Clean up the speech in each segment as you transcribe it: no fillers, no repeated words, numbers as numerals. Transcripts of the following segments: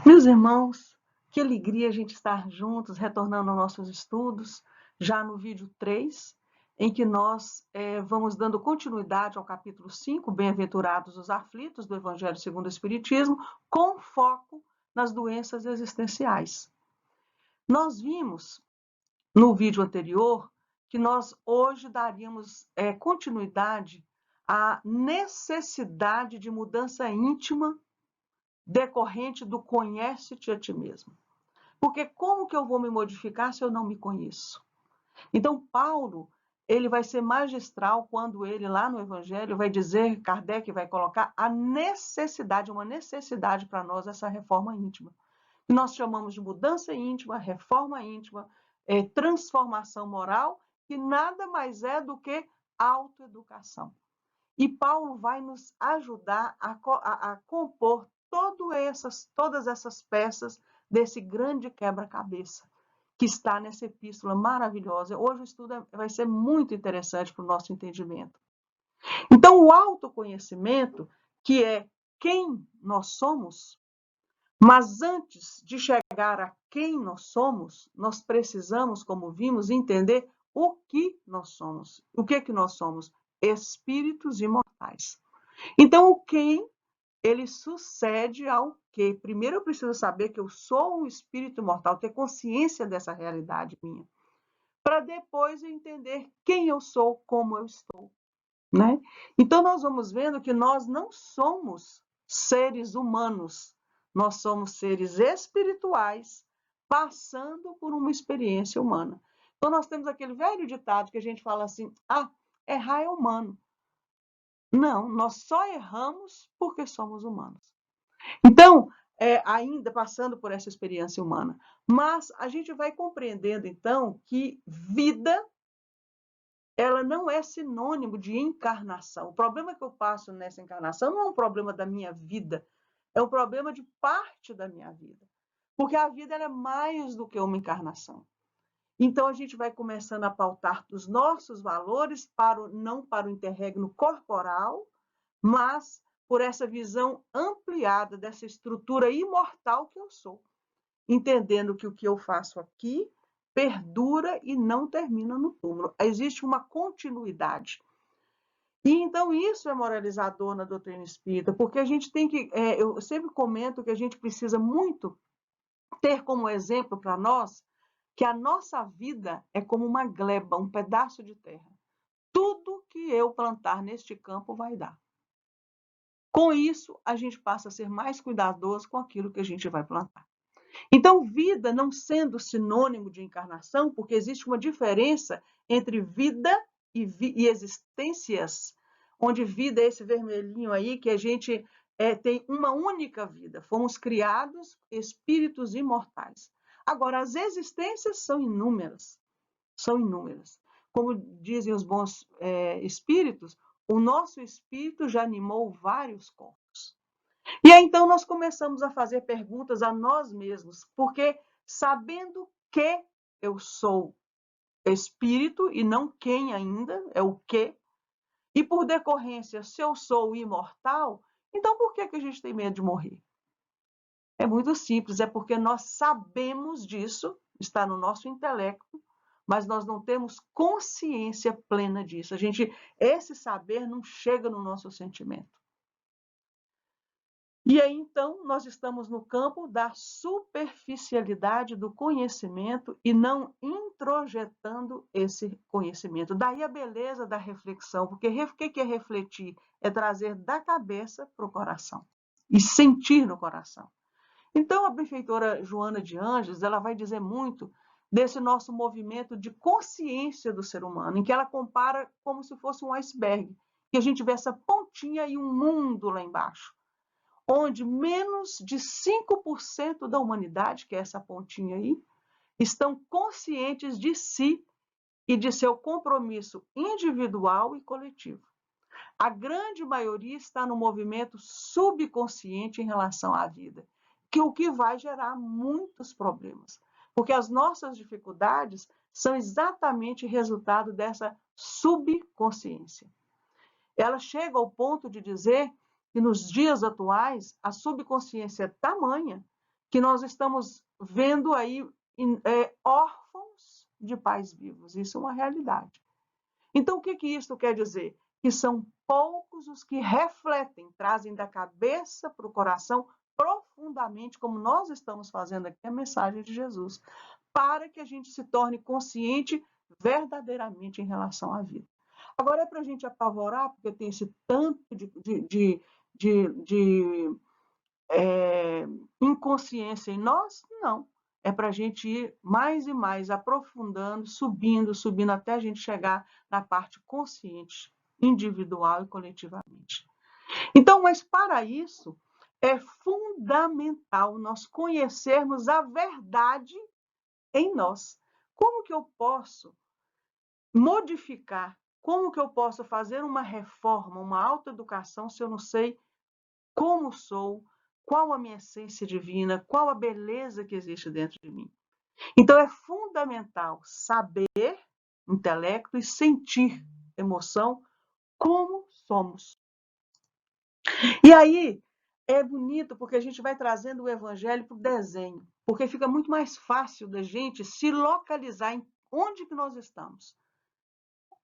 Meus irmãos, que alegria a gente estar juntos, retornando aos nossos estudos, já no vídeo 3, em que nós vamos dando continuidade ao capítulo 5, Bem-aventurados os aflitos, do Evangelho segundo o Espiritismo, com foco nas doenças existenciais. Nós vimos no vídeo anterior que nós hoje daríamos continuidade à necessidade de mudança íntima decorrente do conhece-te a ti mesmo. Porque como que eu vou me modificar se eu não me conheço? Então, Paulo, ele vai ser magistral quando ele, lá no Evangelho, vai dizer, Kardec vai colocar a necessidade, uma necessidade para nós, essa reforma íntima. Que nós chamamos de mudança íntima, reforma íntima, transformação moral, que nada mais é do que autoeducação. E Paulo vai nos ajudar a compor todas essas peças desse grande quebra-cabeça que está nessa epístola maravilhosa. Hoje o estudo vai ser muito interessante para o nosso entendimento. Então, o autoconhecimento, que é quem nós somos, mas antes de chegar a quem nós somos, nós precisamos, como vimos, entender o que nós somos. O que nós somos? Espíritos imortais. Então, o quem, ele sucede ao que. Primeiro eu preciso saber que eu sou um espírito imortal, ter consciência dessa realidade minha, para depois eu entender quem eu sou, como eu estou, né? Então, nós vamos vendo que nós não somos seres humanos, nós somos seres espirituais passando por uma experiência humana. Então, nós temos aquele velho ditado que a gente fala assim, errar é humano. Não, nós só erramos porque somos humanos. Então, ainda passando por essa experiência humana, mas a gente vai compreendendo, então, que vida, ela não é sinônimo de encarnação. O problema que eu passo nessa encarnação não é um problema da minha vida, é um problema de parte da minha vida. Porque a vida é mais do que uma encarnação. Então, a gente vai começando a pautar os nossos valores não para o interregno corporal, mas por essa visão ampliada dessa estrutura imortal que eu sou, entendendo que o que eu faço aqui perdura e não termina no túmulo. Existe uma continuidade. E então isso é moralizador na doutrina espírita, porque a gente tem que, eu sempre comento que a gente precisa muito ter como exemplo para nós que a nossa vida é como uma gleba, um pedaço de terra. Tudo que eu plantar neste campo vai dar. Com isso, a gente passa a ser mais cuidadoso com aquilo que a gente vai plantar. Então, vida não sendo sinônimo de encarnação, porque existe uma diferença entre vida e existências, onde vida é esse vermelhinho aí, que a gente tem uma única vida. Fomos criados espíritos imortais. Agora, as existências são inúmeras. São inúmeras. Como dizem os bons espíritos, o nosso espírito já animou vários corpos. E aí, então, nós começamos a fazer perguntas a nós mesmos, porque sabendo que eu sou espírito e não quem ainda, é o que, e por decorrência, se eu sou imortal, então por que a gente tem medo de morrer? É muito simples, é porque nós sabemos disso, está no nosso intelecto, mas nós não temos consciência plena disso. Esse saber não chega no nosso sentimento. E aí, então, nós estamos no campo da superficialidade do conhecimento e não introjetando esse conhecimento. Daí a beleza da reflexão, porque o que é refletir? É trazer da cabeça para o coração e sentir no coração. Então, a benfeitora Joana de Ângeles, ela vai dizer muito desse nosso movimento de consciência do ser humano, em que ela compara como se fosse um iceberg, que a gente vê essa pontinha e um mundo lá embaixo, onde menos de 5% da humanidade, que é essa pontinha aí, estão conscientes de si e de seu compromisso individual e coletivo. A grande maioria está no movimento subconsciente em relação à vida, o que vai gerar muitos problemas, porque as nossas dificuldades são exatamente resultado dessa subconsciência. Ela chega ao ponto de dizer que nos dias atuais a subconsciência é tamanha que nós estamos vendo aí órfãos de pais vivos. Isso é uma realidade. Então, o que isso quer dizer? Que são poucos os que refletem, trazem da cabeça para o coração profundamente, como nós estamos fazendo aqui, a mensagem de Jesus, para que a gente se torne consciente verdadeiramente em relação à vida. Agora, é para a gente apavorar, porque tem esse tanto de inconsciência em nós? Não. É para a gente ir mais e mais aprofundando, subindo, até a gente chegar na parte consciente, individual e coletivamente. Então, mas para isso, é fundamental nós conhecermos a verdade em nós. Como que eu posso modificar? Como que eu posso fazer uma reforma, uma autoeducação, se eu não sei como sou, qual a minha essência divina, qual a beleza que existe dentro de mim? Então, é fundamental saber, intelecto, e sentir, emoção, como somos. E aí, é bonito porque a gente vai trazendo o evangelho para o desenho, porque fica muito mais fácil da gente se localizar em onde que nós estamos.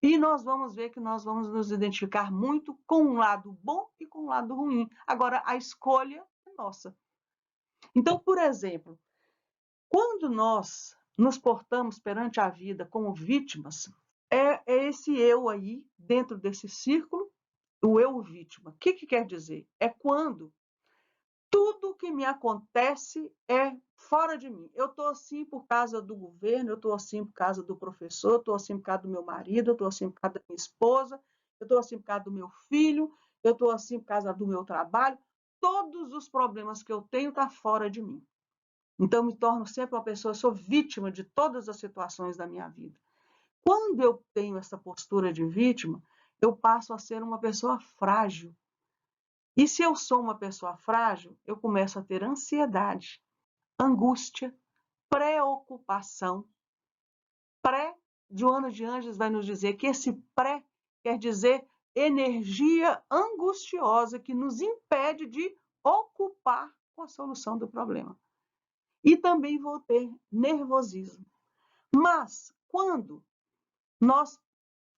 E nós vamos ver que nós vamos nos identificar muito com um lado bom e com um lado ruim. Agora, a escolha é nossa. Então, por exemplo, quando nós nos portamos perante a vida como vítimas, é esse eu aí, dentro desse círculo, o eu vítima. O que quer dizer? É quando tudo que me acontece é fora de mim. Eu estou assim por causa do governo, eu estou assim por causa do professor, eu estou assim por causa do meu marido, eu estou assim por causa da minha esposa, eu estou assim por causa do meu filho, eu estou assim por causa do meu trabalho. Todos os problemas que eu tenho estão fora de mim. Então, eu me torno sempre uma pessoa, sou vítima de todas as situações da minha vida. Quando eu tenho essa postura de vítima, eu passo a ser uma pessoa frágil. E se eu sou uma pessoa frágil, eu começo a ter ansiedade, angústia, preocupação. Joana de Ângeles vai nos dizer que esse pré quer dizer energia angustiosa que nos impede de ocupar com a solução do problema. E também vou ter nervosismo. Mas, quando nós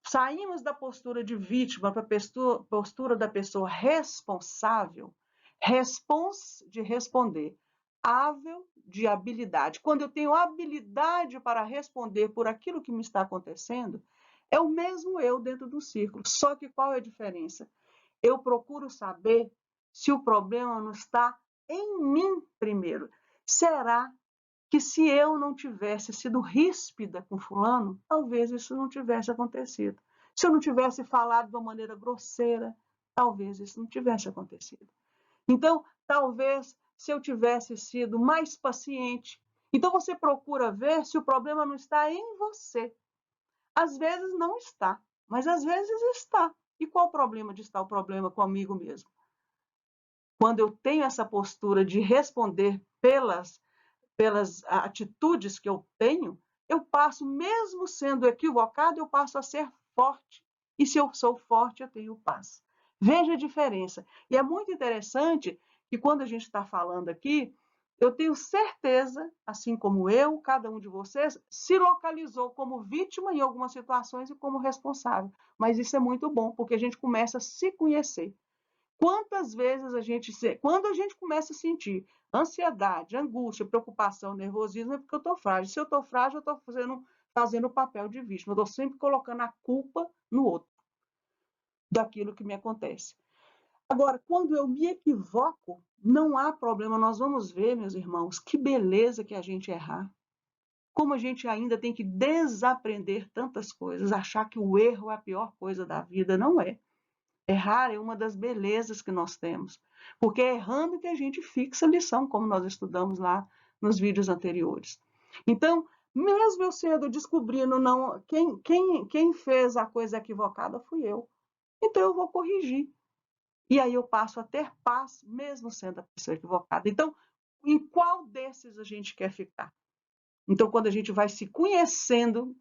saímos da postura de vítima para a postura da pessoa responsável, de responder, hábil de habilidade. Quando eu tenho habilidade para responder por aquilo que me está acontecendo, é o mesmo eu dentro do círculo. Só que qual é a diferença? Eu procuro saber se o problema não está em mim primeiro. Será que se eu não tivesse sido ríspida com fulano, talvez isso não tivesse acontecido. Se eu não tivesse falado de uma maneira grosseira, talvez isso não tivesse acontecido. Então, talvez se eu tivesse sido mais paciente. Então, você procura ver se o problema não está em você. Às vezes não está, mas às vezes está. E qual o problema de estar o problema comigo mesmo? Quando eu tenho essa postura de responder pelas atitudes que eu tenho, eu passo, mesmo sendo equivocado, eu passo a ser forte. E se eu sou forte, eu tenho paz. Veja a diferença. E é muito interessante que quando a gente está falando aqui, eu tenho certeza, assim como eu, cada um de vocês, se localizou como vítima em algumas situações e como responsável. Mas isso é muito bom, porque a gente começa a se conhecer. Quantas vezes quando a gente começa a sentir ansiedade, angústia, preocupação, nervosismo, é porque eu estou frágil. Se eu estou frágil, eu estou fazendo o papel de vítima. Eu estou sempre colocando a culpa no outro, daquilo que me acontece. Agora, quando eu me equivoco, não há problema. Nós vamos ver, meus irmãos, que beleza que a gente errar. Como a gente ainda tem que desaprender tantas coisas, achar que o erro é a pior coisa da vida. Não é. Errar é uma das belezas que nós temos, porque é errando que a gente fixa a lição, como nós estudamos lá nos vídeos anteriores. Então, mesmo eu sendo descobrindo não, quem fez a coisa equivocada fui eu. Então, eu vou corrigir. E aí eu passo a ter paz, mesmo sendo a pessoa equivocada. Então, em qual desses a gente quer ficar? Então, quando a gente vai se conhecendo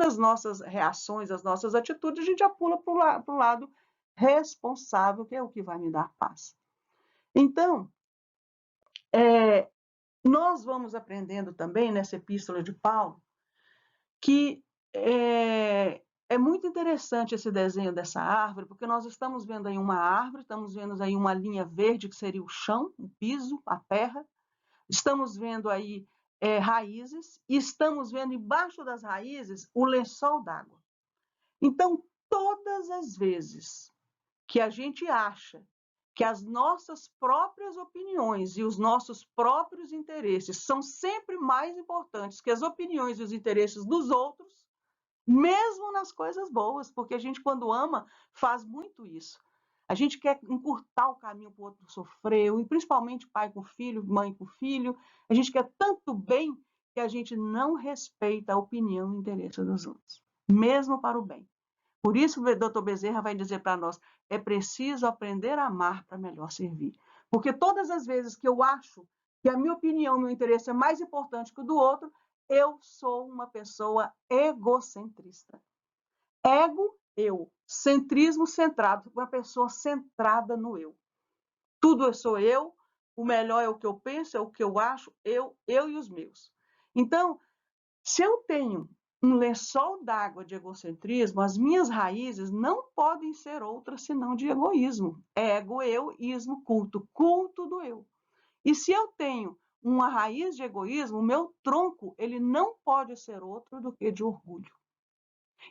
as nossas reações, as nossas atitudes, a gente já pula para o lado responsável, que é o que vai me dar paz. Então, Nós vamos aprendendo também nessa epístola de Paulo que é muito interessante esse desenho dessa árvore, porque nós estamos vendo aí uma árvore, estamos vendo aí uma linha verde que seria o chão, o piso, a terra, estamos vendo aí raízes e estamos vendo embaixo das raízes o lençol d'água. Então, todas as vezes que a gente acha que as nossas próprias opiniões e os nossos próprios interesses são sempre mais importantes que as opiniões e os interesses dos outros, mesmo nas coisas boas, porque a gente, quando ama, faz muito isso. A gente quer encurtar o caminho para o outro sofrer, e principalmente pai com filho, mãe com filho. A gente quer tanto bem que a gente não respeita a opinião e o interesse dos outros, mesmo para o bem. Por isso, o Dr. Bezerra vai dizer para nós, é preciso aprender a amar para melhor servir. Porque todas as vezes que eu acho que a minha opinião, meu interesse é mais importante que o do outro, eu sou uma pessoa egocentrista. Ego, eu. Centrismo, centrado. Uma pessoa centrada no eu. Tudo sou eu, o melhor é o que eu penso, é o que eu acho, eu e os meus. Então, se eu tenho um lençol d'água de egocentrismo, as minhas raízes não podem ser outras senão de egoísmo. Ego, eu, ismo, culto. Culto do eu. E se eu tenho uma raiz de egoísmo, o meu tronco ele não pode ser outro do que de orgulho.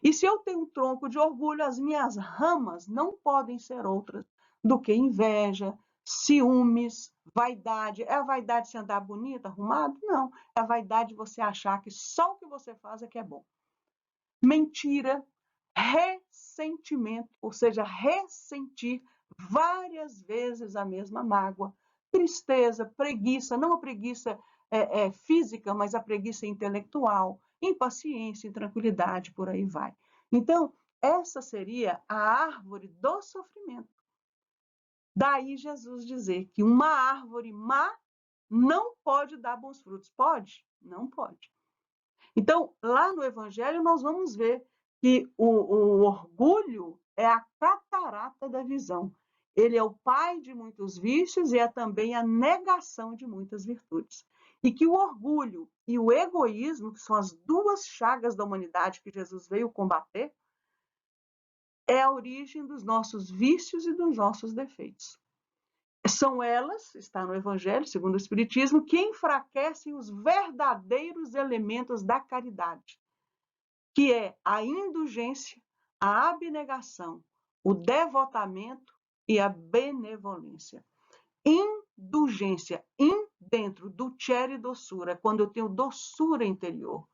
E se eu tenho um tronco de orgulho, as minhas ramas não podem ser outras do que inveja, ciúmes, vaidade. É a vaidade de você andar bonita, arrumado? Não. É a vaidade de você achar que só o que você faz é que é bom. Mentira, ressentimento, ou seja, ressentir várias vezes a mesma mágoa, tristeza, preguiça, não a preguiça física, mas a preguiça intelectual, impaciência, intranquilidade, por aí vai. Então, essa seria a árvore do sofrimento. Daí Jesus dizer que uma árvore má não pode dar bons frutos. Pode? Não pode. Então, lá no Evangelho, nós vamos ver que o orgulho é a catarata da visão. Ele é o pai de muitos vícios e é também a negação de muitas virtudes. E que o orgulho e o egoísmo, que são as duas chagas da humanidade que Jesus veio combater, é a origem dos nossos vícios e dos nossos defeitos. São elas, está no Evangelho, segundo o Espiritismo, que enfraquecem os verdadeiros elementos da caridade, que é a indulgência, a abnegação, o devotamento e a benevolência. Indulgência, dentro do e doçura, quando eu tenho doçura interior.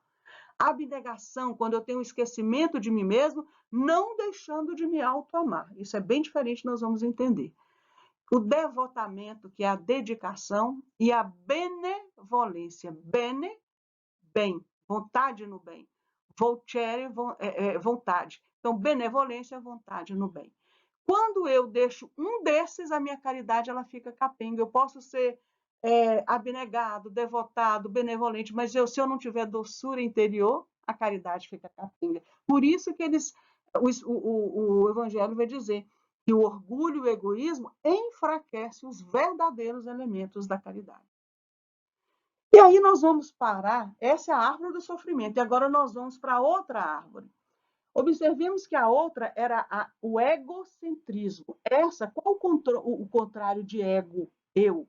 Abnegação, quando eu tenho esquecimento de mim mesmo, não deixando de me auto-amar. Isso é bem diferente, nós vamos entender. O devotamento, que é a dedicação, e a benevolência. Bene, bem, vontade no bem. Voltere, vontade. Então, benevolência é vontade no bem. Quando eu deixo um desses, a minha caridade ela fica capenga. Eu posso ser abnegado, devotado, benevolente, mas se eu não tiver doçura interior, a caridade fica capenga. Por isso que o Evangelho vai dizer que o orgulho e o egoísmo enfraquecem os verdadeiros elementos da caridade. E aí nós vamos parar, essa é a árvore do sofrimento, e agora nós vamos para outra árvore. Observemos que a outra era o egocentrismo. Essa, qual o contrário de ego? Eu.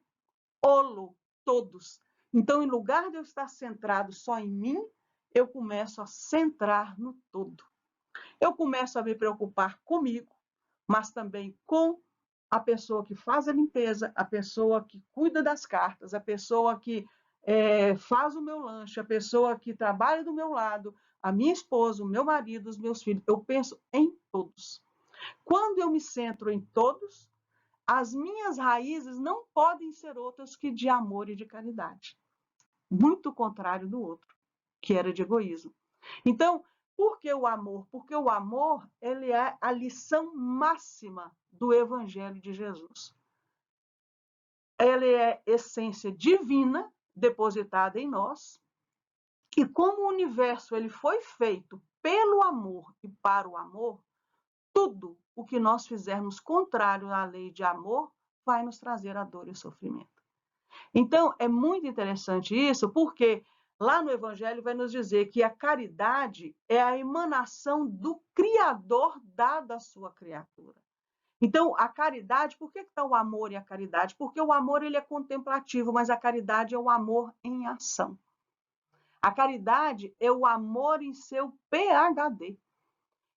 Olo, todos. Então, em lugar de eu estar centrado só em mim, eu começo a centrar no todo. Eu começo a me preocupar comigo, mas também com a pessoa que faz a limpeza, a pessoa que cuida das cartas, a pessoa que faz o meu lanche, a pessoa que trabalha do meu lado, a minha esposa, o meu marido, os meus filhos. Eu penso em todos. Quando eu me centro em todos, as minhas raízes não podem ser outras que de amor e de caridade. Muito contrário do outro, que era de egoísmo. Então, por que o amor? Porque o amor ele é a lição máxima do Evangelho de Jesus. Ele é essência divina depositada em nós, e como o universo ele foi feito pelo amor e para o amor, tudo o que nós fizermos contrário à lei de amor vai nos trazer a dor e o sofrimento. Então, é muito interessante isso, porque lá no Evangelho vai nos dizer que a caridade é a emanação do Criador dada à sua criatura. Então, a caridade, por que está o amor e a caridade? Porque o amor ele é contemplativo, mas a caridade é o amor em ação. A caridade é o amor em seu PhD.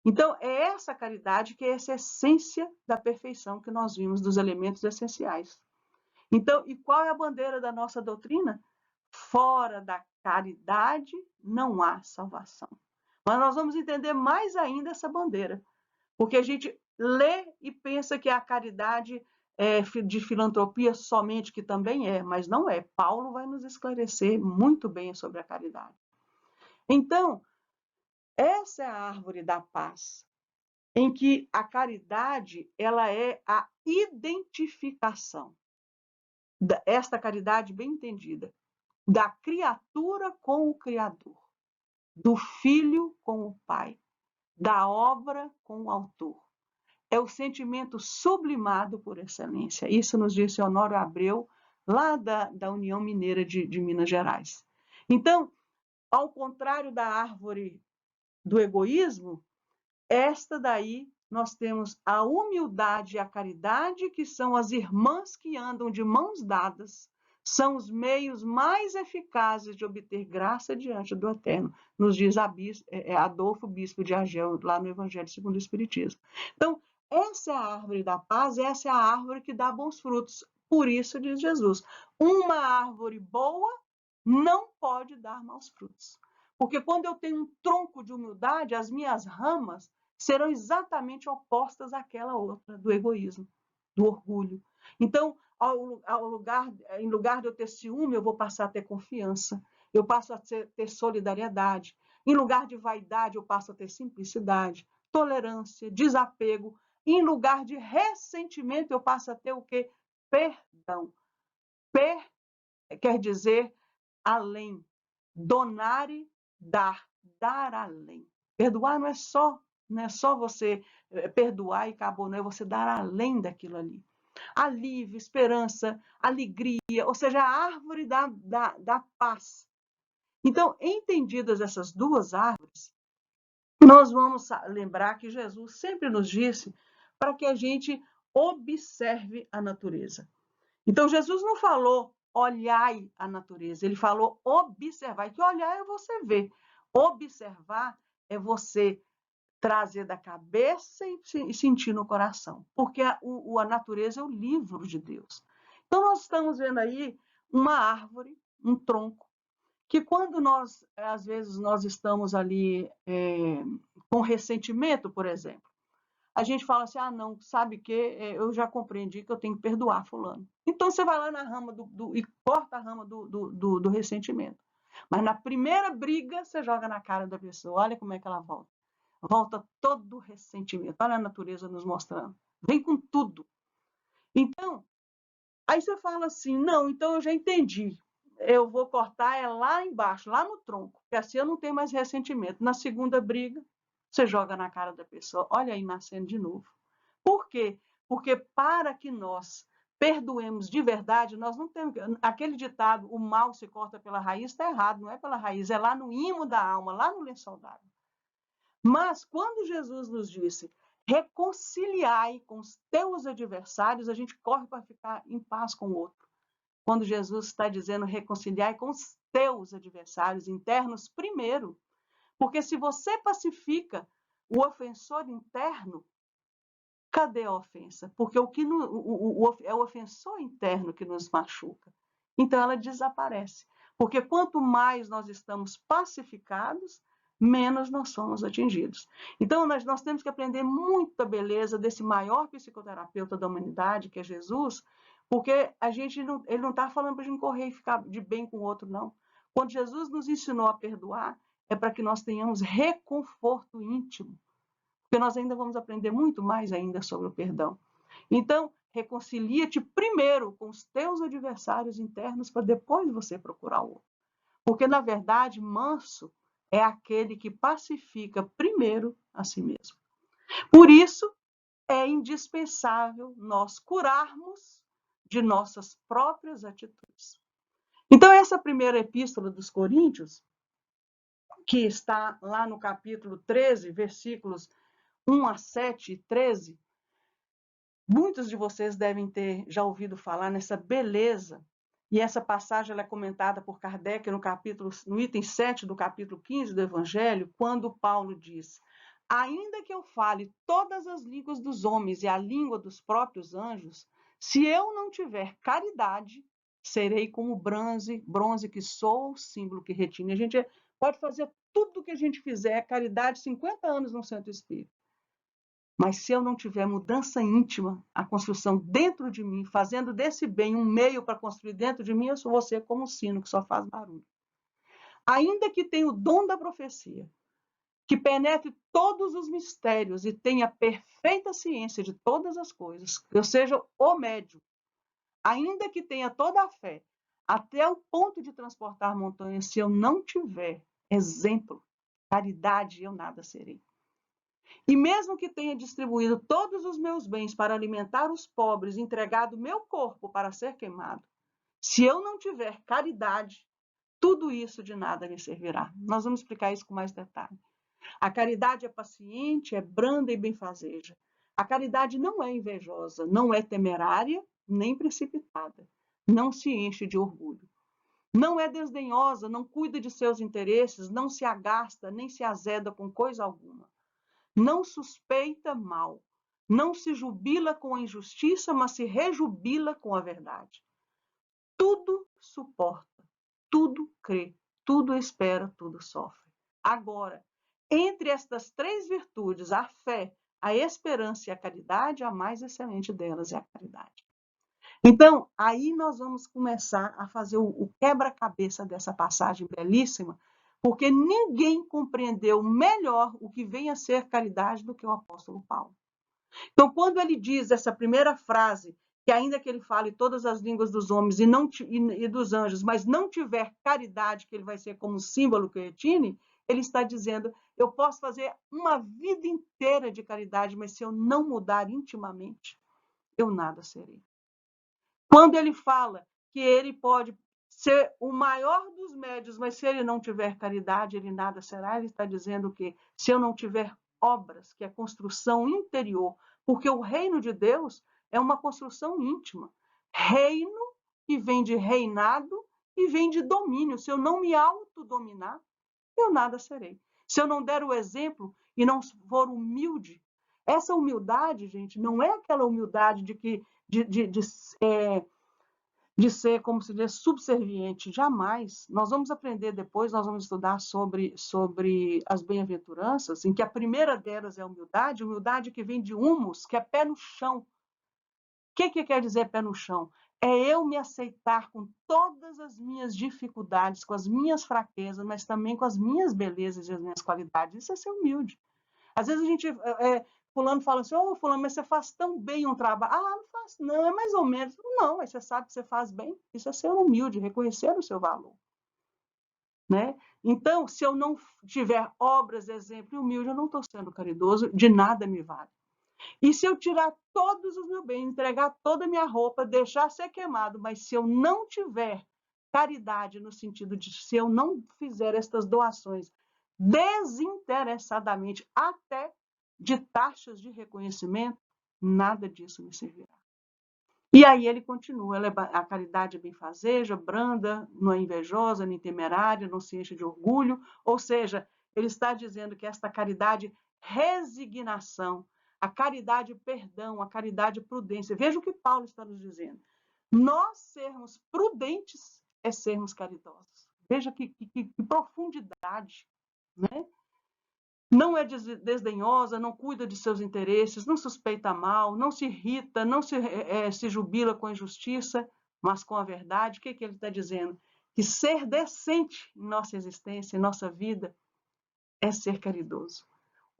Então, é essa caridade que é essa essência da perfeição que nós vimos dos elementos essenciais. Então, e qual é a bandeira da nossa doutrina? Fora da caridade não há salvação. Mas nós vamos entender mais ainda essa bandeira, porque a gente lê e pensa que a caridade é de filantropia somente, que também é, mas não é. Paulo vai nos esclarecer muito bem sobre a caridade. Então, essa é a árvore da paz, em que a caridade ela é a identificação, esta caridade bem entendida, da criatura com o Criador, do filho com o Pai, da obra com o autor. É o sentimento sublimado por excelência. Isso nos disse Honório Abreu, lá da União Mineira de Minas Gerais. Então, ao contrário da árvore do egoísmo, esta daí nós temos a humildade e a caridade, que são as irmãs que andam de mãos dadas, são os meios mais eficazes de obter graça diante do Eterno, nos diz Adolfo, bispo de Agel, lá no Evangelho segundo o Espiritismo. Então, essa é a árvore da paz, essa é a árvore que dá bons frutos. Por isso, diz Jesus, uma árvore boa não pode dar maus frutos. Porque quando eu tenho um tronco de humildade, as minhas ramas serão exatamente opostas àquela outra, do egoísmo, do orgulho. Então, em lugar de eu ter ciúme, eu vou passar a ter confiança, eu passo a ter solidariedade. Em lugar de vaidade, eu passo a ter simplicidade, tolerância, desapego. Em lugar de ressentimento, eu passo a ter o quê? Perdão. Quer dizer além. Donare, dar além. Perdoar não é só você perdoar e acabou, não é você dar além daquilo ali. Alívio, esperança, alegria, ou seja, a árvore da paz. Então, entendidas essas duas árvores, nós vamos lembrar que Jesus sempre nos disse para que a gente observe a natureza. Então, Jesus não falou olhai a natureza, ele falou observar. E que olhar é você ver. Observar é você trazer da cabeça e sentir no coração. Porque a natureza é o livro de Deus. Então, nós estamos vendo aí uma árvore, um tronco, que quando nós, às vezes, nós estamos ali com ressentimento, por exemplo, a gente fala assim, não, sabe que eu já compreendi que eu tenho que perdoar fulano. Então você vai lá na rama e corta a rama do ressentimento. Mas na primeira briga, você joga na cara da pessoa, olha como é que ela volta. Volta todo o ressentimento. Olha a natureza nos mostrando. Vem com tudo. Então, aí você fala assim, não, então eu já entendi. Eu vou cortar lá embaixo, lá no tronco, porque assim eu não tenho mais ressentimento. Na segunda briga, você joga na cara da pessoa, olha aí nascendo de novo. Por quê? Porque para que nós perdoemos de verdade, nós não temos aquele ditado, o mal se corta pela raiz, está errado, não é pela raiz, é lá no imo da alma, lá no lençol d'água. Mas quando Jesus nos disse, reconciliai com os teus adversários, a gente corre para ficar em paz com o outro. Quando Jesus está dizendo reconciliai com os teus adversários internos primeiro. Porque se você pacifica o ofensor interno, cadê a ofensa? Porque é o ofensor interno que nos machuca. Então ela desaparece. Porque quanto mais nós estamos pacificados, menos nós somos atingidos. Então nós temos que aprender muita beleza desse maior psicoterapeuta da humanidade, que é Jesus, porque ele não está falando para a gente correr e ficar de bem com o outro, não. Quando Jesus nos ensinou a perdoar, é para que nós tenhamos reconforto íntimo. Porque nós ainda vamos aprender muito mais ainda sobre o perdão. Então, reconcilia-te primeiro com os teus adversários internos para depois você procurar o outro. Porque, na verdade, manso é aquele que pacifica primeiro a si mesmo. Por isso, é indispensável nós curarmos de nossas próprias atitudes. Então, essa primeira epístola dos Coríntios, que está lá no capítulo 13, versículos 1 a 7 e 13, muitos de vocês devem ter já ouvido falar nessa beleza, e essa passagem ela é comentada por Kardec no item 7 do capítulo 15 do Evangelho, quando Paulo diz: ainda que eu fale todas as línguas dos homens e a língua dos próprios anjos, se eu não tiver caridade, serei como bronze que sou, símbolo que retina. A gente pode fazer tudo o que a gente fizer, caridade, 50 anos no centro espírita. Mas se eu não tiver mudança íntima, a construção dentro de mim, fazendo desse bem um meio para construir dentro de mim, eu vou ser como um sino que só faz barulho. Ainda que tenha o dom da profecia, que penetre todos os mistérios e tenha perfeita ciência de todas as coisas, que eu seja o médium, ainda que tenha toda a fé, até o ponto de transportar montanhas, se eu não tiver exemplo, caridade, eu nada serei. E mesmo que tenha distribuído todos os meus bens para alimentar os pobres, entregado meu corpo para ser queimado, se eu não tiver caridade, tudo isso de nada me servirá. Nós vamos explicar isso com mais detalhe. A caridade é paciente, é branda e benfazeja. A caridade não é invejosa, não é temerária, nem precipitada. Não se enche de orgulho. Não é desdenhosa, não cuida de seus interesses, não se agasta, nem se azeda com coisa alguma. Não suspeita mal, não se jubila com a injustiça, mas se rejubila com a verdade. Tudo suporta, tudo crê, tudo espera, tudo sofre. Agora, entre estas três virtudes, a fé, a esperança e a caridade, a mais excelente delas é a caridade. Então, aí nós vamos começar a fazer o quebra-cabeça dessa passagem belíssima, porque ninguém compreendeu melhor o que vem a ser caridade do que o apóstolo Paulo. Então, quando ele diz essa primeira frase, que ainda que ele fale todas as línguas dos homens e dos anjos, mas não tiver caridade, que ele vai ser como um símbolo que retine, ele está dizendo, eu posso fazer uma vida inteira de caridade, mas se eu não mudar intimamente, eu nada serei. Quando ele fala que ele pode ser o maior dos médios, mas se ele não tiver caridade, ele nada será, ele está dizendo que se eu não tiver obras, que é construção interior, porque o reino de Deus é uma construção íntima. Reino que vem de reinado e vem de domínio. Se eu não me autodominar, eu nada serei. Se eu não der o exemplo e não for humilde, essa humildade, gente, não é aquela humildade de que de ser, como se diz, subserviente, jamais. Nós vamos aprender depois, nós vamos estudar sobre as bem-aventuranças, em que a primeira delas é a humildade, humildade que vem de humus, que é pé no chão. O que quer dizer pé no chão? É eu me aceitar com todas as minhas dificuldades, com as minhas fraquezas, mas também com as minhas belezas e as minhas qualidades. Isso é ser humilde. Às vezes a gente, fulano fala assim, ô fulano, mas você faz tão bem um trabalho. Ah, não faço, não, é mais ou menos. Não, mas você sabe que você faz bem. Isso é ser humilde, reconhecer o seu valor. Né? Então, se eu não tiver obras, exemplo e humilde, eu não estou sendo caridoso, de nada me vale. E se eu tirar todos os meus bens, entregar toda a minha roupa, deixar ser queimado, mas se eu não tiver caridade no sentido de se eu não fizer estas doações desinteressadamente, até de taxas de reconhecimento, nada disso me servirá. E aí ele continua, a caridade é benfazeja, branda, não é invejosa, nem temerária, não se enche de orgulho, ou seja, ele está dizendo que esta caridade, resignação, a caridade perdão, a caridade prudência. Veja o que Paulo está nos dizendo. Nós sermos prudentes é sermos caridosos. Veja que profundidade, né? Não é desdenhosa, não cuida de seus interesses, não suspeita mal, não se irrita, não se jubila com a injustiça, mas com a verdade. O que ele está dizendo? Que ser decente em nossa existência, em nossa vida, é ser caridoso.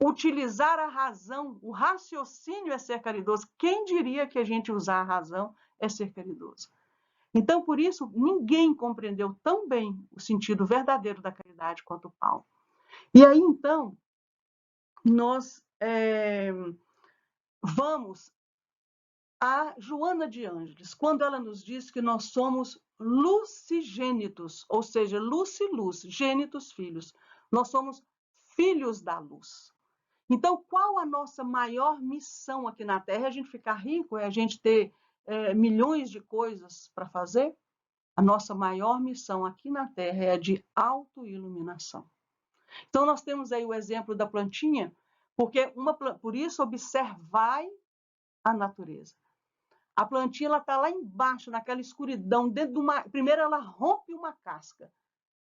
Utilizar a razão, o raciocínio é ser caridoso. Quem diria que a gente usar a razão é ser caridoso? Então, por isso, ninguém compreendeu tão bem o sentido verdadeiro da caridade quanto Paulo. E aí, então, nós vamos a Joana de Ângeles, quando ela nos diz que nós somos lucigênitos, ou seja, luz e luz, gênitos, filhos. Nós somos filhos da luz. Então, qual a nossa maior missão aqui na Terra? É a gente ficar rico? É a gente ter milhões de coisas para fazer? A nossa maior missão aqui na Terra é a de autoiluminação. Então, nós temos aí o exemplo da plantinha, porque por isso observai a natureza. A plantinha está lá embaixo, naquela escuridão, dentro de uma. Primeiro, ela rompe uma casca,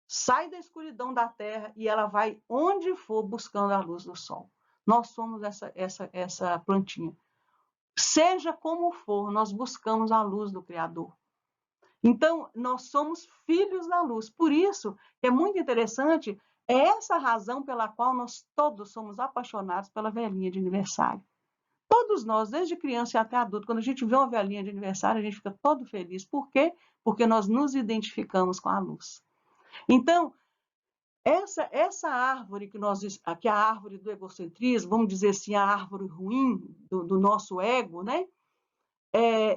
sai da escuridão da terra e ela vai onde for buscando a luz do sol. Nós somos essa plantinha. Seja como for, nós buscamos a luz do Criador. Então, nós somos filhos da luz. Por isso, é muito interessante, é essa a razão pela qual nós todos somos apaixonados pela velhinha de aniversário. Todos nós, desde criança e até adulto, quando a gente vê uma velhinha de aniversário, a gente fica todo feliz. Por quê? Porque nós nos identificamos com a luz. Então, essa árvore que é a árvore do egocentrismo, vamos dizer assim, a árvore ruim do nosso ego, né?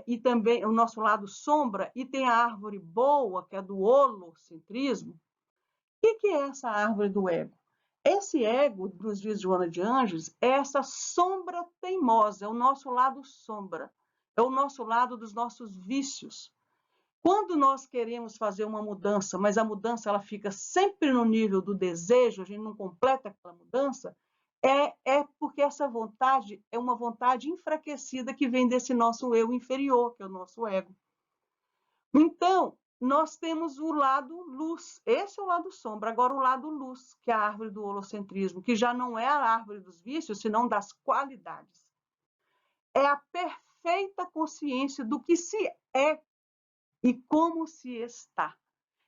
E também o nosso lado sombra, e tem a árvore boa, que é do holocentrismo. O que é essa árvore do ego? Esse ego, nos dias de Joana de Ângeles, é essa sombra teimosa, é o nosso lado sombra, é o nosso lado dos nossos vícios. Quando nós queremos fazer uma mudança, mas a mudança ela fica sempre no nível do desejo, a gente não completa aquela mudança, é porque essa vontade é uma vontade enfraquecida que vem desse nosso eu inferior, que é o nosso ego. Então, nós temos o lado luz, esse é o lado sombra. Agora, o lado luz, que é a árvore do holocentrismo, que já não é a árvore dos vícios, senão das qualidades. É a perfeita consciência do que se é e como se está.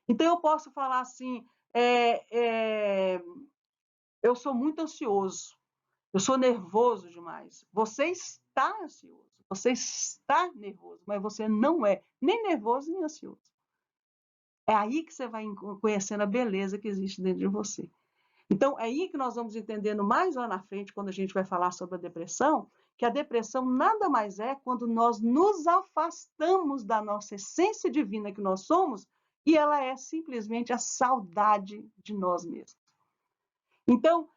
Então, eu posso falar assim, eu sou muito ansioso, eu sou nervoso demais. Você está ansioso, você está nervoso, mas você não é nem nervoso nem ansioso. É aí que você vai conhecendo a beleza que existe dentro de você. Então, é aí que nós vamos entendendo mais lá na frente, quando a gente vai falar sobre a depressão, que a depressão nada mais é quando nós nos afastamos da nossa essência divina que nós somos, e ela é simplesmente a saudade de nós mesmos. Então,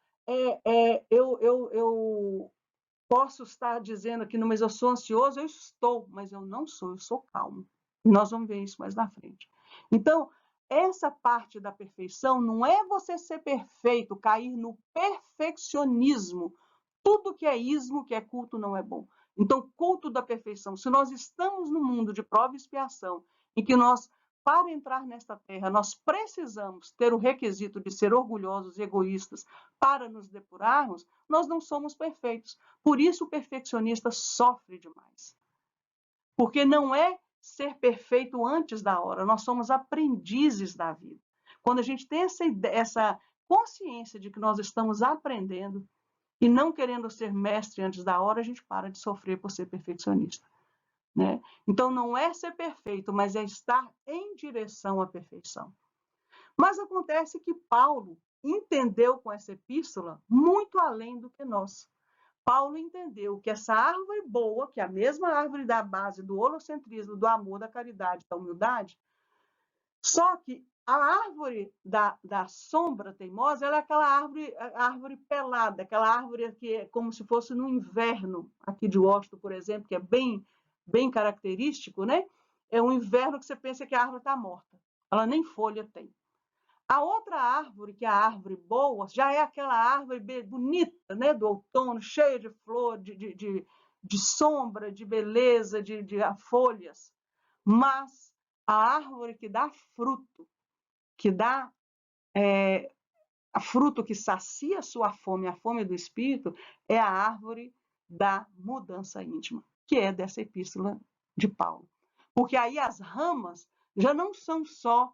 eu posso estar dizendo aqui, mas eu sou ansioso, eu estou, mas eu não sou, eu sou calmo. Nós vamos ver isso mais na frente. Então, essa parte da perfeição não é você ser perfeito, cair no perfeccionismo. Tudo que é ismo, que é culto, não é bom. Então, culto da perfeição. Se nós estamos no mundo de prova e expiação, em que nós, para entrar nesta terra, nós precisamos ter o requisito de ser orgulhosos e egoístas para nos depurarmos, nós não somos perfeitos. Por isso o perfeccionista sofre demais. Porque não é ser perfeito antes da hora, nós somos aprendizes da vida. Quando a gente tem essa consciência de que nós estamos aprendendo e não querendo ser mestre antes da hora, a gente para de sofrer por ser perfeccionista. Né? Então, não é ser perfeito, mas é estar em direção à perfeição. Mas acontece que Paulo entendeu com essa epístola muito além do que nós. Paulo entendeu que essa árvore boa, que é a mesma árvore da base do holocentrismo, do amor, da caridade, da humildade, só que a árvore da sombra teimosa, ela é aquela árvore pelada, aquela árvore que é como se fosse no inverno, aqui de Washington, por exemplo, que é bem característico, né? É um inverno que você pensa que a árvore está morta. Ela nem folha tem. A outra árvore, que é a árvore boa, já é aquela árvore bonita, né, do outono, cheia de flor, de sombra, de beleza, de folhas. Mas a árvore que dá fruto, que dá fruto que sacia a sua fome, a fome do espírito, é a árvore da mudança íntima, que é dessa epístola de Paulo. Porque aí as ramas já não são só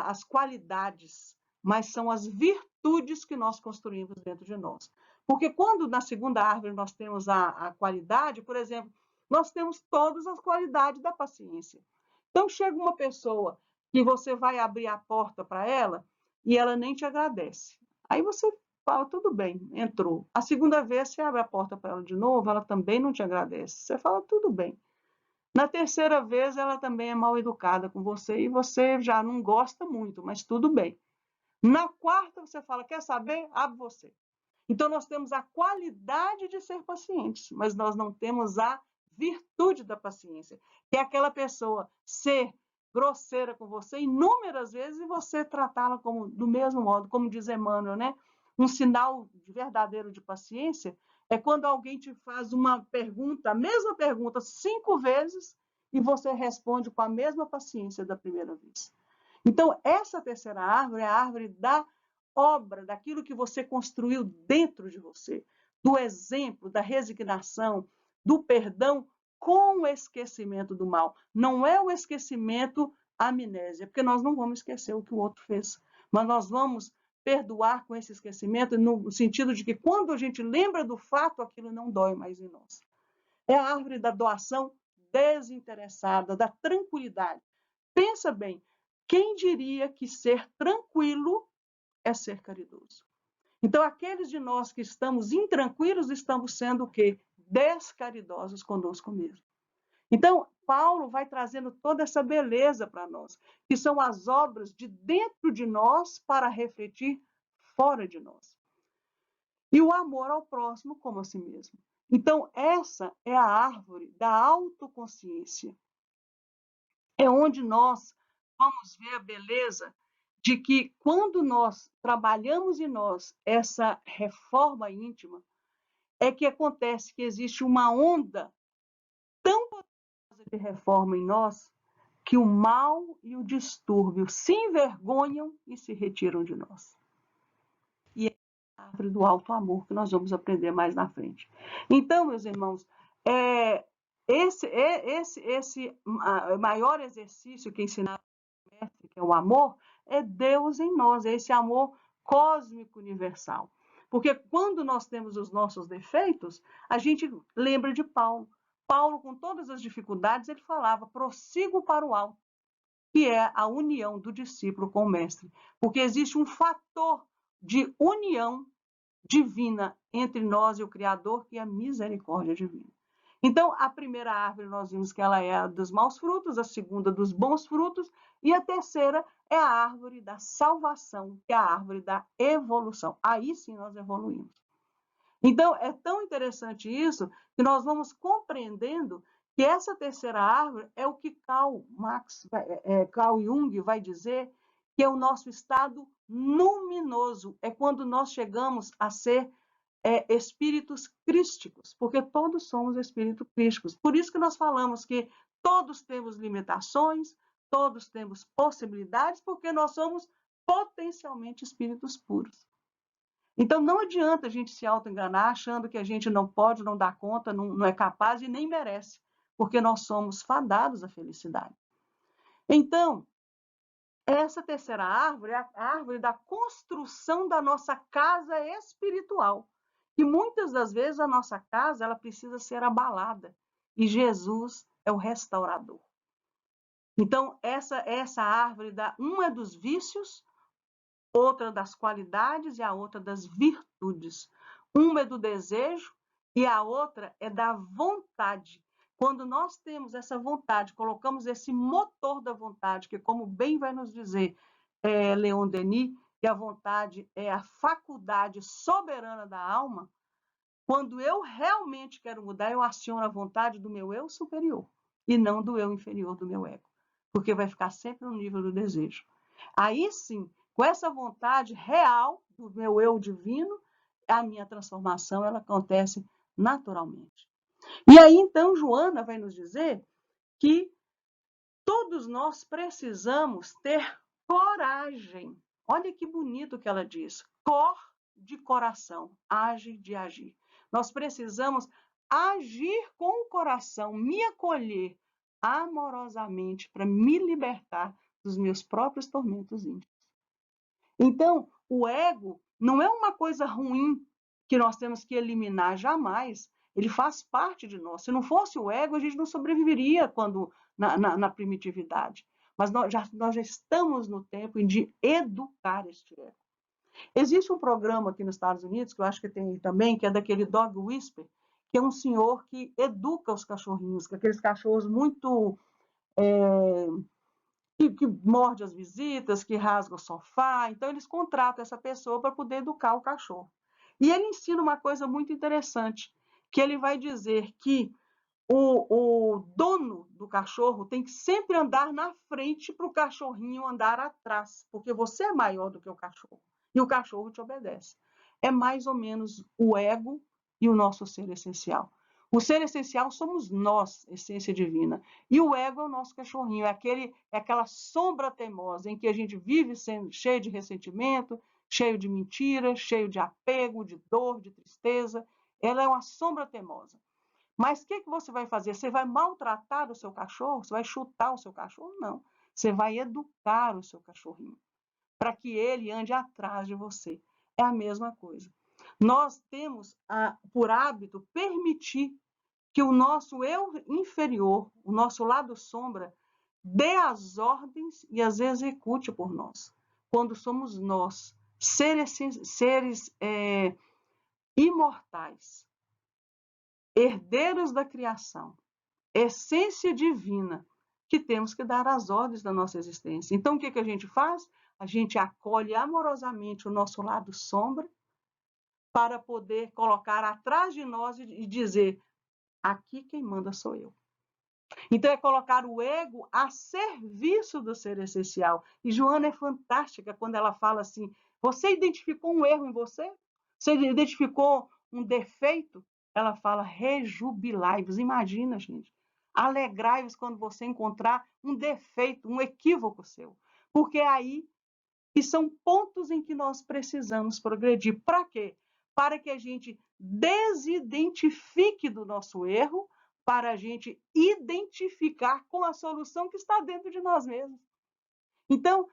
as qualidades, mas são as virtudes que nós construímos dentro de nós. Porque quando na segunda árvore nós temos a qualidade, por exemplo, nós temos todas as qualidades da paciência. Então chega uma pessoa que você vai abrir a porta para ela e ela nem te agradece. Aí você fala, tudo bem, entrou. A segunda vez, você abre a porta para ela de novo, ela também não te agradece. Você fala, tudo bem. Na terceira vez, ela também é mal educada com você e você já não gosta muito, mas tudo bem. Na quarta, você fala, quer saber? Abre você. Então, nós temos a qualidade de ser pacientes, mas nós não temos a virtude da paciência, que é aquela pessoa ser grosseira com você inúmeras vezes e você tratá-la como do mesmo modo, como diz Emmanuel, né? Um sinal verdadeiro de paciência é quando alguém te faz uma pergunta, a mesma pergunta 5 vezes e você responde com a mesma paciência da primeira vez. Então, essa terceira árvore é a árvore da obra, daquilo que você construiu dentro de você, do exemplo, da resignação, do perdão com o esquecimento do mal. Não é o esquecimento amnésia, porque nós não vamos esquecer o que o outro fez, mas nós vamos perdoar com esse esquecimento no sentido de que quando a gente lembra do fato, aquilo não dói mais em nós. É a árvore da doação desinteressada, da tranquilidade. Pensa bem, quem diria que ser tranquilo é ser caridoso? Então, aqueles de nós que estamos intranquilos, estamos sendo o quê? Descaridosos conosco mesmo. Então, Paulo vai trazendo toda essa beleza para nós, que são as obras de dentro de nós para refletir fora de nós. E o amor ao próximo como a si mesmo. Então, essa é a árvore da autoconsciência. É onde nós vamos ver a beleza de que quando nós trabalhamos em nós essa reforma íntima, é que acontece que existe uma onda tão poderosa de reforma em nós que o mal e o distúrbio se envergonham e se retiram de nós. E é a árvore do alto amor que nós vamos aprender mais na frente. Então, meus irmãos, esse maior exercício que ensinava o mestre, que é o amor, é Deus em nós, é esse amor cósmico universal. Porque quando nós temos os nossos defeitos, a gente lembra de Paulo. Paulo, com todas as dificuldades, ele falava, prossigo para o alto, que é a união do discípulo com o mestre. Porque existe um fator de união divina entre nós e o Criador, que é a misericórdia divina. Então, a primeira árvore, nós vimos que ela é a dos maus frutos, a segunda dos bons frutos, e a terceira é a árvore da salvação, que é a árvore da evolução. Aí sim nós evoluímos. Então, é tão interessante isso, que nós vamos compreendendo que essa terceira árvore é o que Carl Jung vai dizer que é o nosso estado luminoso, é quando nós chegamos a ser espíritos crísticos, porque todos somos espíritos crísticos. Por isso que nós falamos que todos temos limitações, todos temos possibilidades, porque nós somos potencialmente espíritos puros. Então, não adianta a gente se auto-enganar achando que a gente não pode, não dá conta, não é capaz e nem merece, porque nós somos fadados à felicidade. Então, essa terceira árvore é a árvore da construção da nossa casa espiritual. E muitas das vezes a nossa casa ela precisa ser abalada. E Jesus é o restaurador. Então, essa árvore, uma é dos vícios, outra das qualidades e a outra das virtudes. Uma é do desejo e a outra é da vontade. Quando nós temos essa vontade, colocamos esse motor da vontade, que como bem vai nos dizer Leon Denis, que a vontade é a faculdade soberana da alma, quando eu realmente quero mudar, eu aciono a vontade do meu eu superior e não do eu inferior do meu ego, porque vai ficar sempre no nível do desejo. Aí sim, com essa vontade real do meu eu divino, a minha transformação ela acontece naturalmente. E aí então Joana vai nos dizer que todos nós precisamos ter coragem. Olha que bonito que ela diz. Cor de coração, age de agir. Nós precisamos agir com o coração, me acolher amorosamente para me libertar dos meus próprios tormentos íntimos. Então, o ego não é uma coisa ruim que nós temos que eliminar jamais. Ele faz parte de nós. Se não fosse o ego, a gente não sobreviveria na primitividade. Mas nós já estamos no tempo de educar este ego. Existe um programa aqui nos Estados Unidos, que eu acho que tem aí também, que é daquele Dog Whisper, que é um senhor que educa os cachorrinhos, que aqueles cachorros muito que morde as visitas, que rasga o sofá. Então, eles contratam essa pessoa para poder educar o cachorro. E ele ensina uma coisa muito interessante, que ele vai dizer que o dono do cachorro tem que sempre andar na frente para o cachorrinho andar atrás, porque você é maior do que o cachorro e o cachorro te obedece. É mais ou menos o ego e o nosso ser essencial. O ser essencial somos nós, essência divina, e o ego é o nosso cachorrinho, é aquela sombra teimosa em que a gente vive sendo cheio de ressentimento, cheio de mentira, cheio de apego, de dor, de tristeza. Ela é uma sombra teimosa. Mas o que você vai fazer? Você vai maltratar o seu cachorro? Você vai chutar o seu cachorro? Não. Você vai educar o seu cachorrinho para que ele ande atrás de você. É a mesma coisa. Nós temos por hábito permitir que o nosso eu inferior, o nosso lado sombra, dê as ordens e as execute por nós. Quando somos nós, seres imortais, herdeiros da criação, essência divina, que temos que dar as ordens da nossa existência. Então, o que a gente faz? A gente acolhe amorosamente o nosso lado sombra para poder colocar atrás de nós e dizer: aqui quem manda sou eu. Então, é colocar o ego a serviço do ser essencial. E Joana é fantástica quando ela fala assim: você identificou um erro em você? Você identificou um defeito? Ela fala: rejubilai-vos. Imagina, gente. Alegrai-vos quando você encontrar um defeito, um equívoco seu. Porque é aí que são pontos em que nós precisamos progredir. Para quê? Para que a gente desidentifique do nosso erro, para a gente identificar com a solução que está dentro de nós mesmos. Então,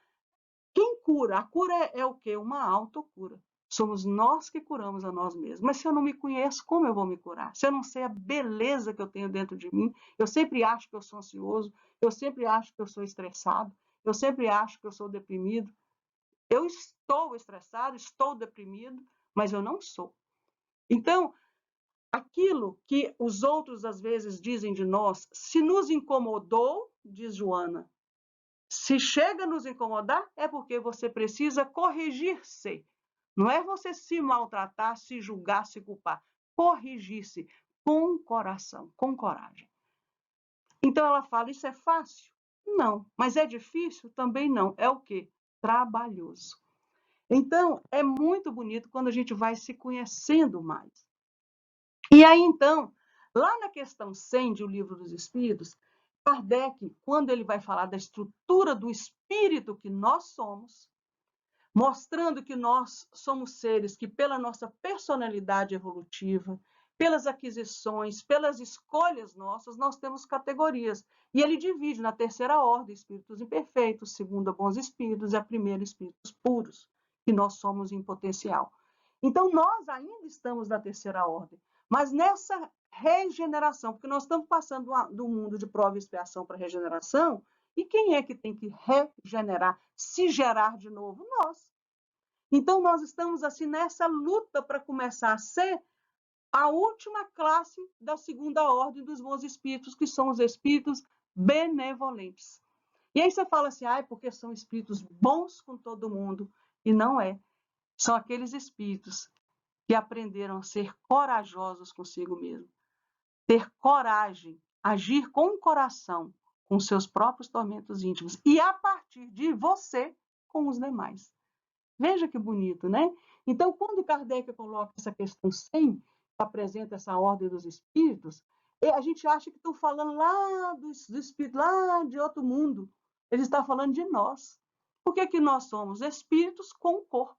quem cura? A cura é o quê? Uma autocura. Somos nós que curamos a nós mesmos. Mas se eu não me conheço, como eu vou me curar? Se eu não sei a beleza que eu tenho dentro de mim, eu sempre acho que eu sou ansioso, eu sempre acho que eu sou estressado, eu sempre acho que eu sou deprimido. Eu estou estressado, estou deprimido, mas eu não sou. Então, aquilo que os outros às vezes dizem de nós, se nos incomodou, diz Joana, se chega a nos incomodar, é porque você precisa corrigir-se. Não é você se maltratar, se julgar, se culpar. Corrigir-se com coração, com coragem. Então ela fala, isso é fácil? Não. Mas é difícil? Também não. É o quê? Trabalhoso. Então, é muito bonito quando a gente vai se conhecendo mais. E aí, então, lá na questão 100 de O Livro dos Espíritos, Kardec, quando ele vai falar da estrutura do espírito que nós somos, mostrando que nós somos seres que, pela nossa personalidade evolutiva, pelas aquisições, pelas escolhas nossas, nós temos categorias. E ele divide na terceira ordem, espíritos imperfeitos, segunda, bons espíritos, e a primeira, espíritos puros, que nós somos em potencial. Então, nós ainda estamos na terceira ordem, mas nessa regeneração, porque nós estamos passando do mundo de prova e expiação para regeneração, e quem é que tem que regenerar, se gerar de novo? Nós. Então, nós estamos assim nessa luta para começar a ser a última classe da segunda ordem dos bons espíritos, que são os espíritos benevolentes. E aí você fala assim, porque são espíritos bons com todo mundo. E não é. São aqueles espíritos que aprenderam a ser corajosos consigo mesmo. Ter coragem, agir com o coração, com seus próprios tormentos íntimos. E a partir de você, com os demais. Veja que bonito, né? Então, quando Kardec coloca essa questão 100, apresenta essa ordem dos espíritos, a gente acha que estão falando lá dos espíritos, lá de outro mundo. Ele está falando de nós. Por que nós somos espíritos com corpo?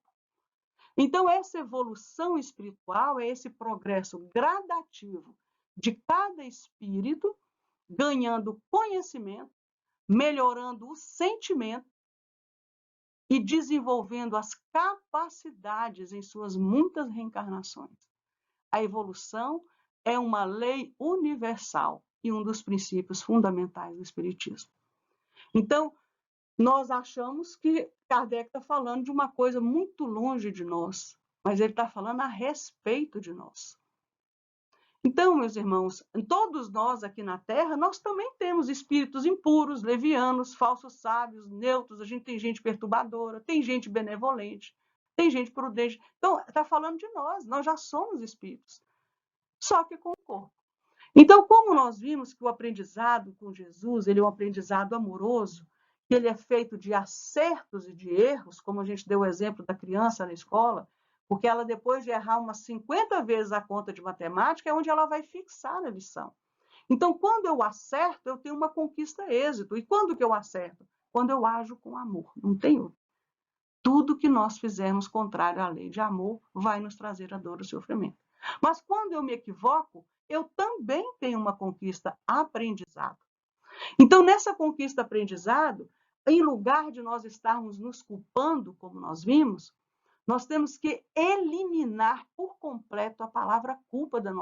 Então, essa evolução espiritual é esse progresso gradativo de cada espírito, ganhando conhecimento, melhorando o sentimento, e desenvolvendo as capacidades em suas muitas reencarnações. A evolução é uma lei universal e um dos princípios fundamentais do Espiritismo. Então, Nós achamos que Kardec está falando de uma coisa muito longe de nós, mas ele está falando a respeito de nós. Então, meus irmãos, todos nós aqui na Terra, nós também temos espíritos impuros, levianos, falsos sábios, neutros, a gente tem gente perturbadora, tem gente benevolente, tem gente prudente. Então, está falando de nós já somos espíritos, só que com o corpo. Então, como nós vimos que o aprendizado com Jesus, ele é um aprendizado amoroso, que ele é feito de acertos e de erros, como a gente deu o exemplo da criança na escola, porque ela, depois de errar umas 50 vezes a conta de matemática, é onde ela vai fixar a lição. Então, quando eu acerto, eu tenho uma conquista êxito. E quando que eu acerto? Quando eu ajo com amor. Não tem outro. Tudo que nós fizermos contrário à lei de amor vai nos trazer a dor e o sofrimento. Mas quando eu me equivoco, eu também tenho uma conquista aprendizado. Então, nessa conquista aprendizado, em lugar de nós estarmos nos culpando, como nós vimos, nós temos que eliminar por completo a palavra culpa do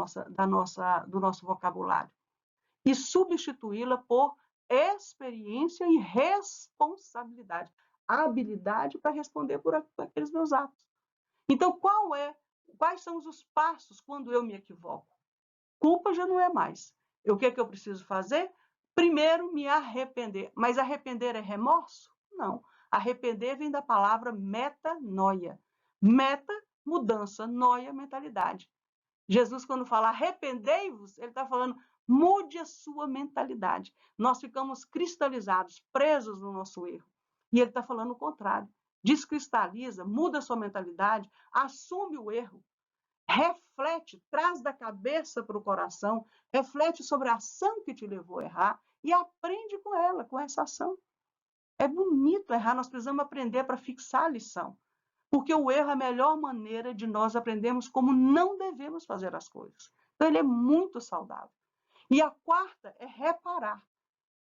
nosso vocabulário e substituí-la por experiência e responsabilidade, a habilidade para responder por aqueles meus atos. Então, quais são os passos quando eu me equivoco? Culpa já não é mais. O que eu preciso fazer? Primeiro, me arrepender. Mas arrepender é remorso? Não. Arrepender vem da palavra metanoia. Meta, mudança, noia, mentalidade. Jesus, quando fala arrependei-vos, ele está falando mude a sua mentalidade. Nós ficamos cristalizados, presos no nosso erro. E ele está falando o contrário. Descristaliza, muda a sua mentalidade, assume o erro, reflete, traz da cabeça para o coração, reflete sobre a ação que te levou a errar e aprende com ela, com essa ação. É bonito errar, nós precisamos aprender para fixar a lição. Porque o erro é a melhor maneira de nós aprendermos como não devemos fazer as coisas. Então, ele é muito saudável. E a quarta é reparar.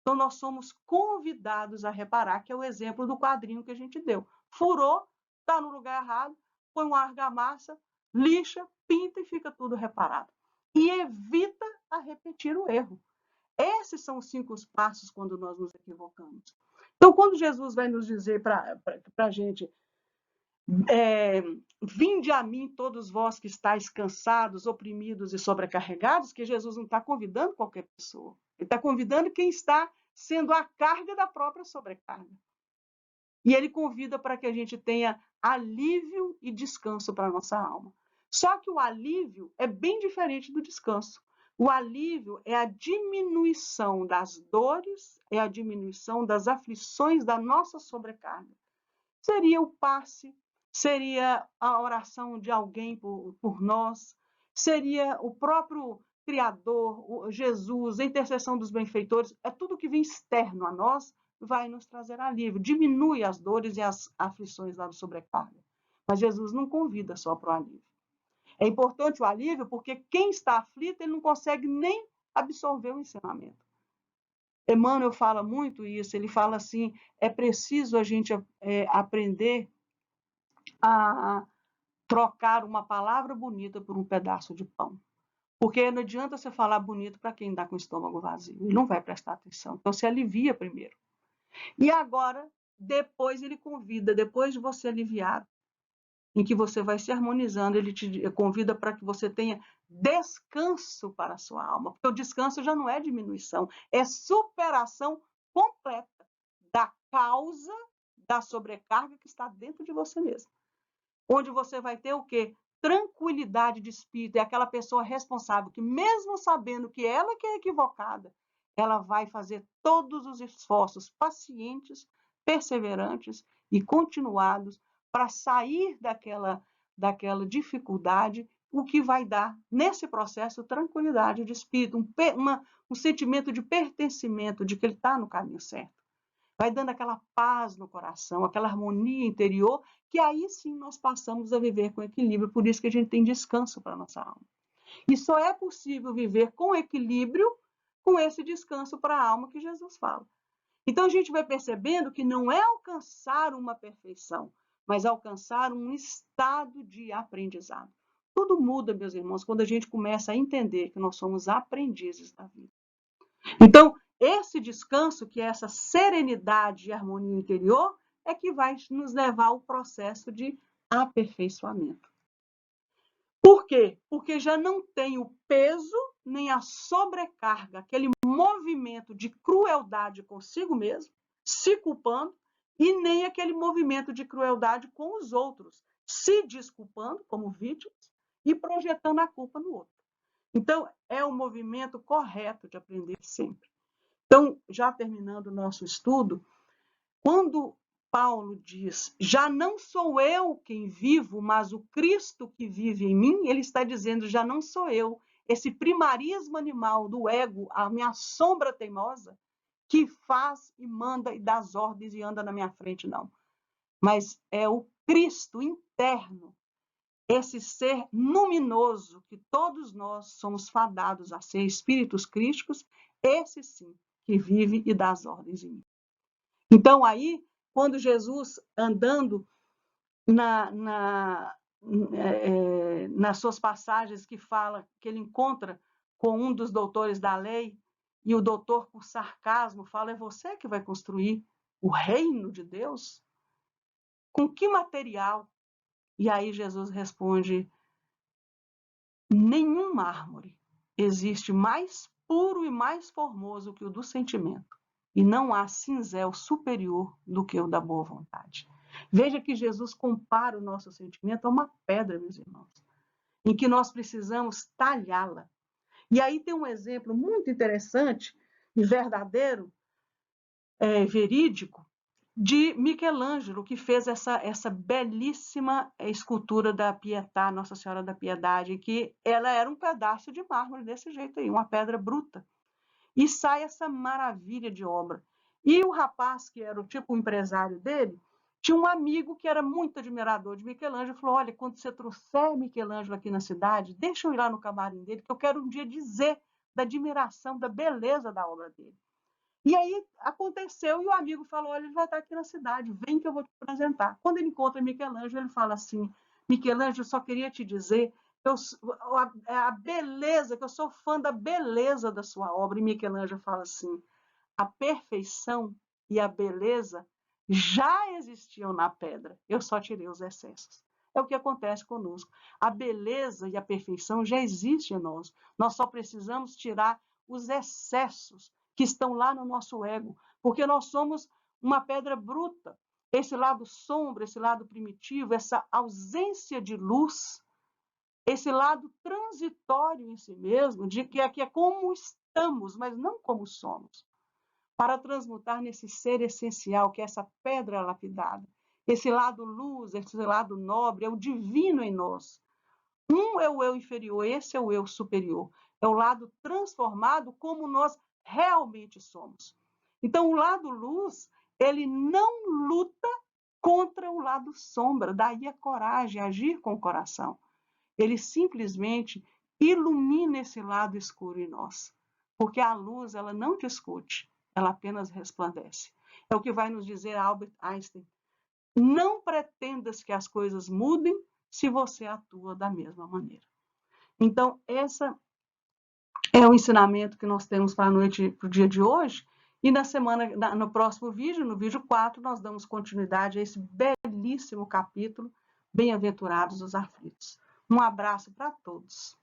Então, nós somos convidados a reparar, que é o exemplo do quadrinho que a gente deu. Furou, está no lugar errado, põe uma argamassa, lixa, pinta e fica tudo reparado. E evita a repetir o erro. Esses são os 5 passos quando nós nos equivocamos. Então, quando Jesus vai nos dizer para a gente vinde a mim todos vós que estáis cansados, oprimidos e sobrecarregados, que Jesus não está convidando qualquer pessoa. Ele está convidando quem está sendo a carga da própria sobrecarga. E ele convida para que a gente tenha alívio e descanso para a nossa alma. Só que o alívio é bem diferente do descanso. O alívio é a diminuição das dores, é a diminuição das aflições da nossa sobrecarga. Seria o passe, seria a oração de alguém por nós, seria o próprio Criador, Jesus, a intercessão dos benfeitores, é tudo que vem externo a nós, vai nos trazer alívio, diminui as dores e as aflições da sobrecarga. Mas Jesus não convida só para o alívio. É importante o alívio porque quem está aflito, ele não consegue nem absorver o ensinamento. Emmanuel fala muito isso, ele fala assim, é preciso a gente aprender a trocar uma palavra bonita por um pedaço de pão. Porque não adianta você falar bonito para quem está com o estômago vazio. Ele não vai prestar atenção. Então, se alivia primeiro. E agora, depois ele convida, depois de você aliviar, em que você vai se harmonizando, ele te convida para que você tenha descanso para a sua alma. Porque o descanso já não é diminuição, é superação completa da causa da sobrecarga que está dentro de você mesmo. Onde você vai ter o quê? Tranquilidade de espírito, é aquela pessoa responsável que, mesmo sabendo que ela que é equivocada, ela vai fazer todos os esforços pacientes, perseverantes e continuados para sair daquela dificuldade, o que vai dar, nesse processo, tranquilidade de espírito, um sentimento de pertencimento, de que ele está no caminho certo. Vai dando aquela paz no coração, aquela harmonia interior, que aí sim nós passamos a viver com equilíbrio. Por isso que a gente tem descanso para a nossa alma. E só é possível viver com equilíbrio com esse descanso para a alma que Jesus fala. Então a gente vai percebendo que não é alcançar uma perfeição, mas alcançar um estado de aprendizado. Tudo muda, meus irmãos, quando a gente começa a entender que nós somos aprendizes da vida. Então, esse descanso, que é essa serenidade e harmonia interior, é que vai nos levar ao processo de aperfeiçoamento. Por quê? Porque já não tem o peso nem a sobrecarga, aquele movimento de crueldade consigo mesmo, se culpando, e nem aquele movimento de crueldade com os outros, se desculpando como vítimas e projetando a culpa no outro. Então, é o movimento correto de aprender sempre. Então, já terminando o nosso estudo, quando Paulo diz, já não sou eu quem vivo, mas o Cristo que vive em mim, ele está dizendo, já não sou eu, esse primarismo animal do ego, a minha sombra teimosa, que faz e manda e dá as ordens e anda na minha frente, não. Mas é o Cristo interno, esse ser luminoso que todos nós somos fadados a ser espíritos crísticos, esse sim, que vive e dá as ordens em mim. Então, aí, quando Jesus, andando nas suas passagens que fala que ele encontra com um dos doutores da lei, e o doutor, por sarcasmo, fala, é você que vai construir o reino de Deus? Com que material? E aí Jesus responde, nenhum mármore existe mais puro e mais formoso que o do sentimento, e não há cinzel superior do que o da boa vontade. Veja que Jesus compara o nosso sentimento a uma pedra, meus irmãos, em que nós precisamos talhá-la. E aí tem um exemplo muito interessante e verdadeiro, verídico, de Michelangelo, que fez essa belíssima escultura da Pietà, Nossa Senhora da Piedade, que ela era um pedaço de mármore desse jeito aí, uma pedra bruta. E sai essa maravilha de obra. E o rapaz, que era o tipo empresário dele, tinha um amigo que era muito admirador de Michelangelo, falou, olha, quando você trouxer Michelangelo aqui na cidade, deixa eu ir lá no camarim dele, que eu quero um dia dizer da admiração, da beleza da obra dele. E aí aconteceu e o amigo falou, olha, ele vai estar aqui na cidade, vem que eu vou te apresentar. Quando ele encontra Michelangelo, ele fala assim, Michelangelo, eu só queria te dizer a beleza, que eu sou fã da beleza da sua obra. E Michelangelo fala assim, a perfeição e a beleza já existiam na pedra, eu só tirei os excessos. É o que acontece conosco. A beleza e a perfeição já existem em nós. Nós só precisamos tirar os excessos que estão lá no nosso ego, porque nós somos uma pedra bruta. Esse lado sombra, esse lado primitivo, essa ausência de luz, esse lado transitório em si mesmo, de que é como estamos, mas não como somos, para transmutar nesse ser essencial, que é essa pedra lapidada. Esse lado luz, esse lado nobre, é o divino em nós. Um é o eu inferior, esse é o eu superior. É o lado transformado como nós realmente somos. Então, o lado luz, ele não luta contra o lado sombra, daí a coragem, agir com o coração. Ele simplesmente ilumina esse lado escuro em nós. Porque a luz, ela não discute, ela apenas resplandece. É o que vai nos dizer Albert Einstein. Não pretendas que as coisas mudem se você atua da mesma maneira. Então, esse é o ensinamento que nós temos para a noite, para o dia de hoje. E no próximo vídeo, no vídeo 4, nós damos continuidade a esse belíssimo capítulo, Bem-aventurados os aflitos. Um abraço para todos.